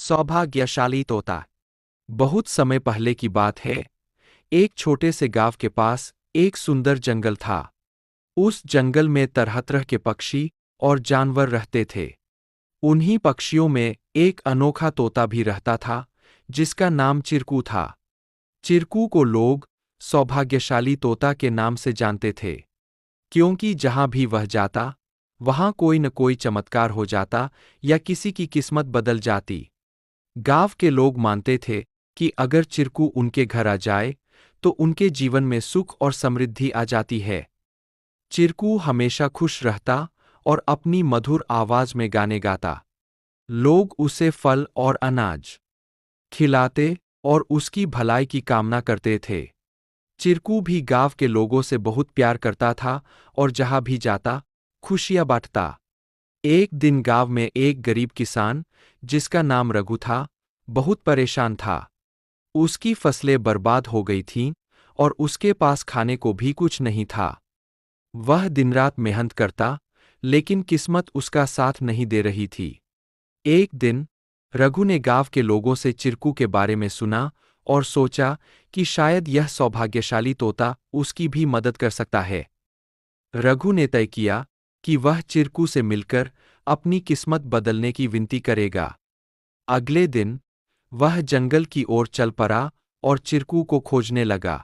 सौभाग्यशाली तोता। बहुत समय पहले की बात है। एक छोटे से गांव के पास एक सुंदर जंगल था। उस जंगल में तरह तरह के पक्षी और जानवर रहते थे। उन्हीं पक्षियों में एक अनोखा तोता भी रहता था, जिसका नाम चिरकू था। चिरकू को लोग सौभाग्यशाली तोता के नाम से जानते थे, क्योंकि जहां भी वह जाता, वहां कोई न कोई चमत्कार हो जाता या किसी की किस्मत बदल जाती। गांव के लोग मानते थे कि अगर चिरकू उनके घर आ जाए, तो उनके जीवन में सुख और समृद्धि आ जाती है। चिरकू हमेशा खुश रहता और अपनी मधुर आवाज में गाने गाता। लोग उसे फल और अनाज खिलाते और उसकी भलाई की कामना करते थे। चिरकू भी गांव के लोगों से बहुत प्यार करता था और जहां भी जाता, खुशियां बांटता। एक दिन गांव में एक गरीब किसान, जिसका नाम रघु था, बहुत परेशान था। उसकी फसलें बर्बाद हो गई थीं और उसके पास खाने को भी कुछ नहीं था। वह दिन रात मेहनत करता, लेकिन किस्मत उसका साथ नहीं दे रही थी। एक दिन रघु ने गांव के लोगों से चिरकू के बारे में सुना और सोचा कि शायद यह सौभाग्यशाली तोता उसकी भी मदद कर सकता है। रघु ने तय किया कि वह चिरकू से मिलकर अपनी किस्मत बदलने की विनती करेगा। अगले दिन वह जंगल की ओर चल पड़ा और चिरकू को खोजने लगा।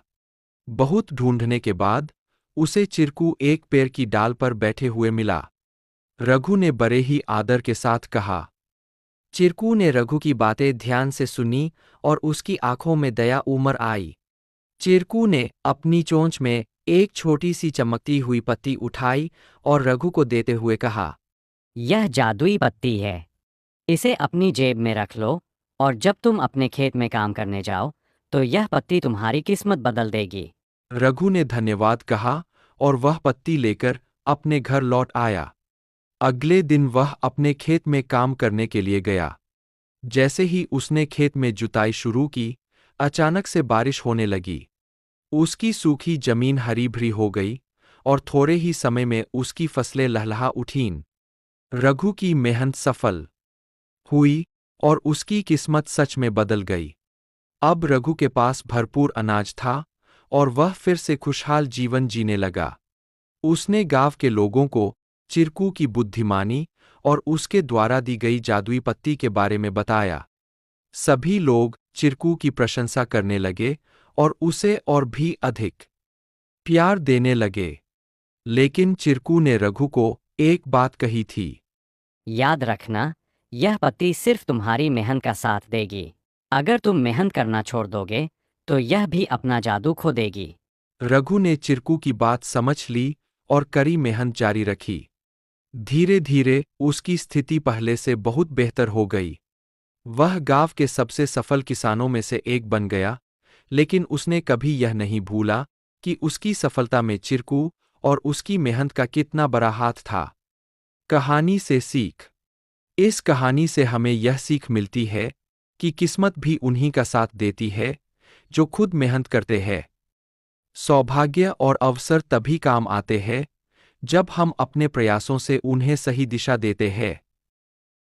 बहुत ढूंढने के बाद उसे चिरकू एक पेड़ की डाल पर बैठे हुए मिला। रघु ने बड़े ही आदर के साथ कहा। चिरकू ने रघु की बातें ध्यान से सुनी और उसकी आंखों में दया उमड़ आई। चिरकू ने अपनी चोंच में एक छोटी सी चमकती हुई पत्ती उठाई और रघु को देते हुए कहा, यह जादुई पत्ती है। इसे अपनी जेब में रख लो और जब तुम अपने खेत में काम करने जाओ, तो यह पत्ती तुम्हारी किस्मत बदल देगी। रघु ने धन्यवाद कहा और वह पत्ती लेकर अपने घर लौट आया। अगले दिन वह अपने खेत में काम करने के लिए गया। जैसे ही उसने खेत में जुताई शुरू की, अचानक से बारिश होने लगी। उसकी सूखी जमीन हरी भरी हो गई और थोड़े ही समय में उसकी फसलें लहलहा उठीं। रघु की मेहनत सफल हुई और उसकी किस्मत सच में बदल गई। अब रघु के पास भरपूर अनाज था और वह फिर से खुशहाल जीवन जीने लगा। उसने गांव के लोगों को चिरकू की बुद्धिमानी और उसके द्वारा दी गई जादुई पत्ती के बारे में बताया। सभी लोग चिरकू की प्रशंसा करने लगे और उसे और भी अधिक प्यार देने लगे। लेकिन चिरकू ने रघु को एक बात कही थी। याद रखना, यह पत्ती सिर्फ तुम्हारी मेहनत का साथ देगी। अगर तुम मेहनत करना छोड़ दोगे, तो यह भी अपना जादू खो देगी। रघु ने चिरकू की बात समझ ली और कड़ी मेहनत जारी रखी। धीरे धीरे उसकी स्थिति पहले से बहुत बेहतर हो गई। वह गांव के सबसे सफल किसानों में से एक बन गया, लेकिन उसने कभी यह नहीं भूला कि उसकी सफलता में चिरकू और उसकी मेहनत का कितना बड़ा हाथ था। कहानी से सीख। इस कहानी से हमें यह सीख मिलती है कि किस्मत भी उन्हीं का साथ देती है, जो खुद मेहनत करते हैं। सौभाग्य और अवसर तभी काम आते हैं, जब हम अपने प्रयासों से उन्हें सही दिशा देते हैं।